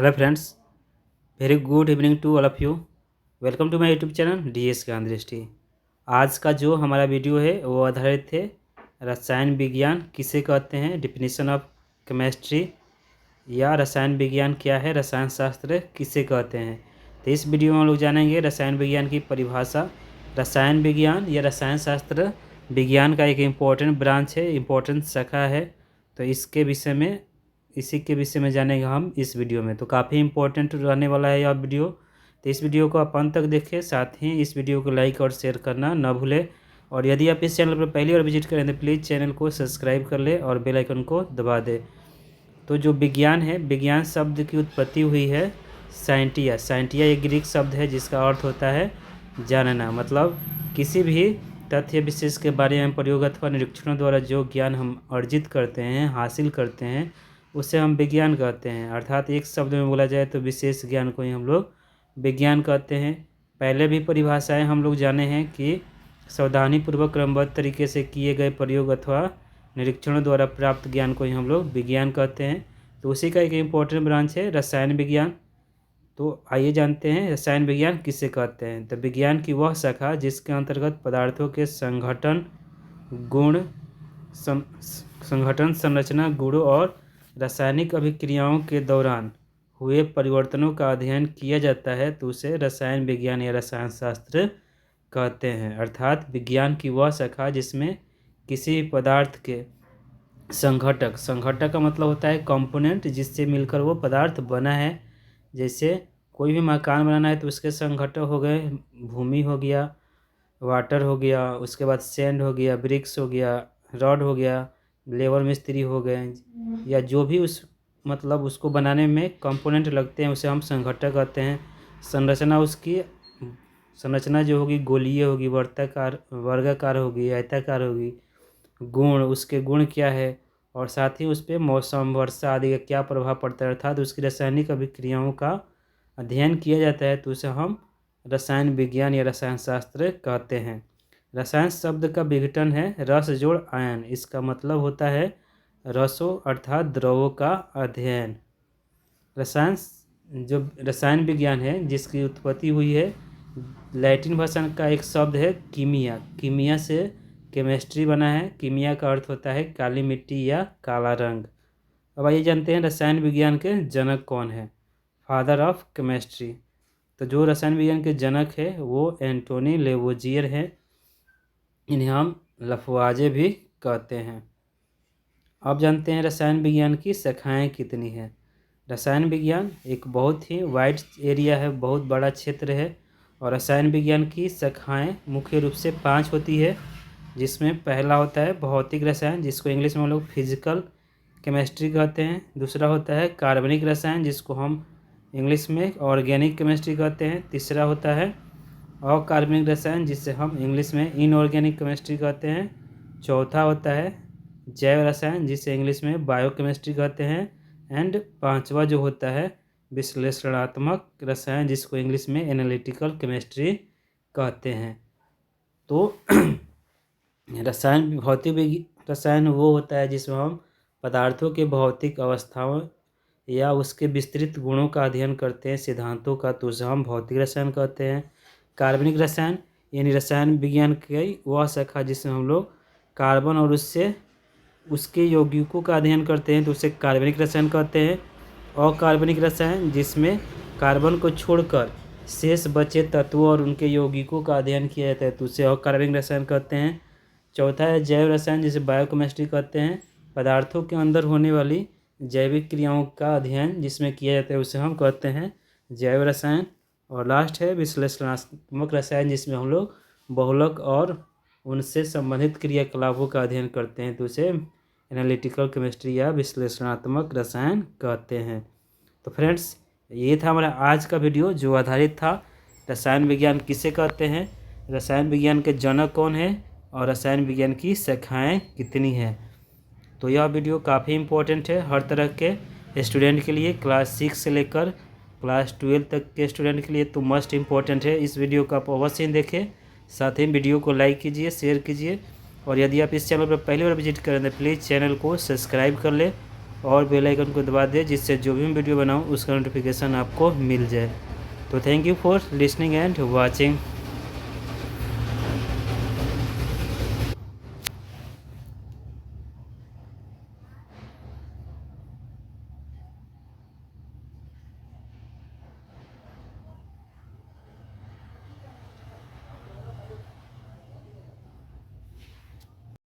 Hello friends, very good evening to all of you. Welcome to my YouTube channel DS Gyan Drishti. आज का जो हमारा video है वो आधारित है रसायन विज्ञान किसे कहते हैं, डिफिनीशन ऑफ केमिस्ट्री, या रसायन विज्ञान क्या है, रसायन शास्त्र किसे कहते हैं। तो इस वीडियो में हम लोग जानेंगे रसायन विज्ञान की परिभाषा। रसायन विज्ञान या रसायन शास्त्र विज्ञान का एक इम्पोर्टेंट ब्रांच है, इम्पोर्टेंट शाखा है। तो इसी के विषय में जानेंगे हम इस वीडियो में। तो काफ़ी इम्पोर्टेंट रहने वाला है यह वीडियो। तो इस वीडियो को आप अंत तक देखें, साथ ही इस वीडियो को लाइक और शेयर करना ना भूलें। और यदि आप इस चैनल पर पहली बार विजिट करें तो प्लीज़ चैनल को सब्सक्राइब कर लें और बेल आइकन को दबा दें। तो जो विज्ञान है, विज्ञान शब्द की उत्पत्ति हुई है साइंटिया। साइंटिया एक ग्रीक शब्द है जिसका अर्थ होता है जानना। मतलब किसी भी तथ्य विशेष के बारे में प्रयोग अथवा निरीक्षणों द्वारा जो ज्ञान हम अर्जित करते हैं, हासिल करते हैं, उसे हम विज्ञान कहते हैं। अर्थात एक शब्द में बोला जाए तो विशेष ज्ञान को ही हम लोग विज्ञान कहते हैं। पहले भी परिभाषाएं हम लोग जाने हैं कि सावधानीपूर्वक क्रमबद्ध तरीके से किए गए प्रयोग अथवा निरीक्षणों द्वारा प्राप्त ज्ञान को ही हम लोग विज्ञान कहते हैं। तो उसी का एक इम्पोर्टेंट ब्रांच है रसायन विज्ञान। तो आइए जानते हैं रसायन विज्ञान किसे कहते हैं। तो विज्ञान की वह शाखा जिसके अंतर्गत पदार्थों के संगठन, गुण, संगठन, संरचना, गुणों और रासायनिक अभिक्रियाओं के दौरान हुए परिवर्तनों का अध्ययन किया जाता है, तो उसे रसायन विज्ञान या रसायन शास्त्र कहते हैं। अर्थात विज्ञान की वह शाखा जिसमें किसी पदार्थ के संघटक, संघटक का मतलब होता है कंपोनेंट, जिससे मिलकर वो पदार्थ बना है। जैसे कोई भी मकान बनाना है तो उसके संघटक हो गए, भूमि हो गया, वाटर हो गया, उसके बाद सैंड हो गया, ब्रिक्स हो गया, रॉड हो गया, लेबर मिस्त्री हो गए, या जो भी उस मतलब उसको बनाने में कंपोनेंट लगते हैं उसे हम संघटक कहते हैं। संरचना, उसकी संरचना जो होगी गोलीय होगी, वर्गाकार होगी, आयताकार होगी। गुण, उसके गुण क्या है, और साथ ही उस पर मौसम, वर्षा आदि का क्या प्रभाव पड़ता है, अर्थात उसकी रासायनिक अभिक्रियाओं का अध्ययन किया जाता है, तो उसे हम रसायन विज्ञान या रसायन शास्त्र कहते हैं। रसायन शब्द का विघटन है रस जोड़ आयन। इसका मतलब होता है रसों अर्थात द्रवों का अध्ययन। रसायन विज्ञान है जिसकी उत्पत्ति हुई है लैटिन भाषा का एक शब्द है कीमिया। कीमिया से केमिस्ट्री बना है। कीमिया का अर्थ होता है काली मिट्टी या काला रंग। अब आइए जानते हैं रसायन विज्ञान के जनक कौन है, फादर ऑफ केमिस्ट्री। तो जो रसायन विज्ञान के जनक है वो एंटोनी लेवोजियर हैं। इन्हें हम लफुआजे भी कहते हैं। अब जानते हैं रसायन विज्ञान की शाखाएं कितनी हैं। रसायन विज्ञान एक बहुत ही वाइड एरिया है, बहुत बड़ा क्षेत्र है। और रसायन विज्ञान की शाखाएं मुख्य रूप से 5 होती है, जिसमें पहला होता है भौतिक रसायन, जिसको इंग्लिश में हम लोग फिजिकल केमिस्ट्री कहते हैं। दूसरा होता है कार्बनिक रसायन, जिसको हम इंग्लिश में ऑर्गेनिक केमिस्ट्री कहते हैं। तीसरा होता है अकार्बनिक रसायन, जिसे हम इंग्लिश में इनऑर्गेनिक केमिस्ट्री कहते हैं। चौथा होता है जैव रसायन, जिसे इंग्लिश में बायोकेमिस्ट्री कहते हैं। एंड पांचवा जो होता है विश्लेषणात्मक रसायन, जिसको इंग्लिश में एनालिटिकल केमिस्ट्री कहते हैं। तो भौतिक रसायन वो होता है जिसमें हम पदार्थों के भौतिक अवस्थाओं या उसके विस्तृत गुणों का अध्ययन करते हैं, सिद्धांतों का, तो उसे हम भौतिक रसायन कहते हैं। कार्बनिक रसायन यानी रसायन विज्ञान की वह शाखा जिसमें हम लोग कार्बन और उसके यौगिकों का अध्ययन करते हैं, तो उसे कार्बनिक रसायन कहते हैं। अकार्बनिक रसायन जिसमें कार्बन को छोड़कर शेष बचे तत्वों और उनके यौगिकों का अध्ययन किया जाता है, तो उसे अकार्बनिक रसायन कहते हैं। चौथा है जैव रसायन, जिसे बायोकेमिस्ट्री कहते हैं। पदार्थों के अंदर होने वाली जैविक क्रियाओं का अध्ययन जिसमें किया जाता है उसे हम कहते हैं जैव रसायन। और लास्ट है विश्लेषणात्मक रसायन, जिसमें हम लोग बहुलक और उनसे संबंधित क्रियाकलापों का अध्ययन करते हैं, तो उसे एनालिटिकल केमिस्ट्री या विश्लेषणात्मक रसायन कहते हैं। तो फ्रेंड्स, ये था हमारा आज का वीडियो जो आधारित था रसायन विज्ञान किसे कहते हैं, रसायन विज्ञान के जनक कौन है, और रसायन विज्ञान की शाखाएं कितनी हैं। तो यह वीडियो काफ़ी इम्पोर्टेंट है हर तरह के स्टूडेंट के लिए, क्लास 6 से लेकर क्लास 12 तक के स्टूडेंट के लिए तो मस्ट इम्पोर्टेंट है। इस वीडियो को आप अवश्य देखें, साथ ही वीडियो को लाइक कीजिए, शेयर कीजिए। और यदि आप इस चैनल पर पहली बार विजिट करें तो प्लीज़ चैनल को सब्सक्राइब कर लें और बेल आइकन को दबा दें, जिससे जो भी मैं वीडियो बनाऊँ उसका नोटिफिकेशन आपको मिल जाए। तो thank you for listening and watching.